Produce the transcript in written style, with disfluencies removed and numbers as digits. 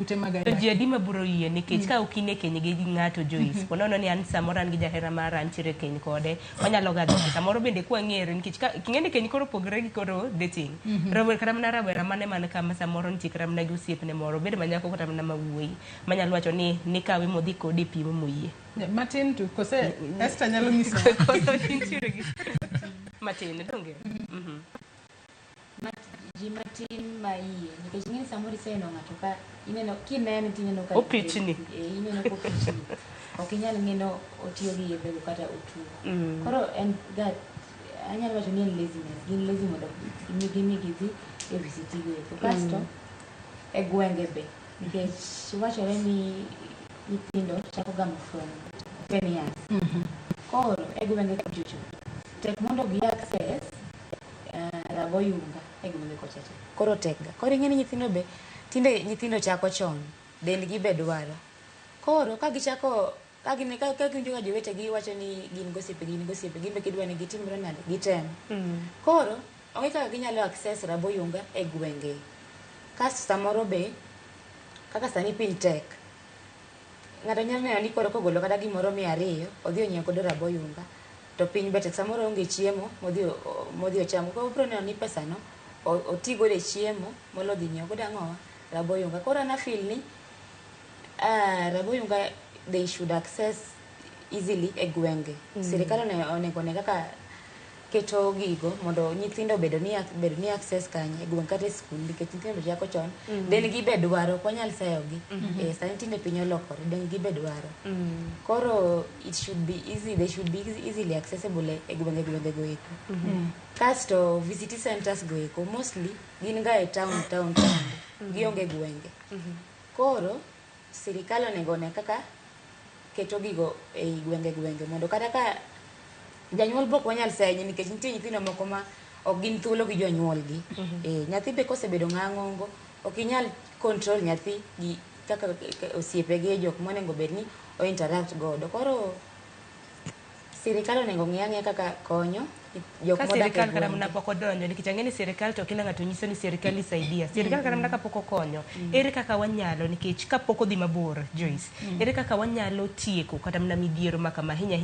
Jadi maburo yie nikech ka okine keny gi ng'ato Joyce ponono ni an samoro an gi jahera mara antiere keny kode wanyalo ga dhi samoro bende kwa ng'ere nikech ka king'eni keny koro pogre gi koro dating rawera kata mana rawera mane man kama samoro nitie kata mana gi osiepne moro bed manyako kata mana mawuoyi manyalo wacho ni kawe modhi kode pimo moyie matin tu kose Esther nyalo nyiso matin donge Jimatin maie nikech ng'eni samoro iseno ng'ato ka ineno kineno tineno ka opichni ineno ka opichni ok inyal ng'eno otiyo gi yedhego kata otuo koro en that anyalo wacho ni en laziness gin lazy mondo gidhi e VCT go eko kasto e gwenge be nikech wachore ni nyithindo chako gamo from 10 years koro e gwenge kuchocho tek mondo gi access raboyunga e gwenge kochacha koro tekga koro ing'eni nyithindo be tinde nyithindo chako chon dendgi be dwaro koro ka gichako ka giwinjo ka jowetegi wacho ni gin gosiepe gin be gidwa ni gitimre nade gitem koro onge kaka ginyalo access raboyunga e gwenge kasto samoro be kaka sani piny tek ng'ato nyalo neno ni koro kogolo kata gimoro 200 odhi onyiewo kodo raboyunga to piny be tek samoro onge chiemo modhi ochamo koro obiro neno ni pesano oti godo e chiemo molo dhi nyiewo godo ang'owa raboyunga koro ana feel ni raboyunga they should access easily e gwenge sirikal onego ne kaka keto gigo mondo nyithindo bedo ni access kanye e gwenge kata e skul nikech nyithindo chako chon dendgi be dwaro ok wanyal sayogi sani tinde piny olokore dendgi be dwaro koro it should be easy they should be easily accessible e gwenge go eko kasto VCT centers go eko mostly gin ga e town gionge gwenge koro sirikal onego ne kaka keto gigo e gwenge mondo kata ka janyuol bok wanyal sayo nikech nitie nyithindo moko ma ok gin thuolo gi jonyuolgi nyathi be kosebedo ng'ang'ongo ok inyal control nyathi gi kaka osiepegi jok monego bed ni o interact godo koro sirikal onego ng'e kaka konyo jok modak sirikal kata mana pok odonjo nikech ang'eni sirikal to kila ng'ato nyiso ni sirikal isaidia sirikal kata mana kapok okonyo ere kaka wanyalo nikech kapok odhi mabor Joyce ere kaka wanyalo tieko kata mana midhiero ma kama ahinya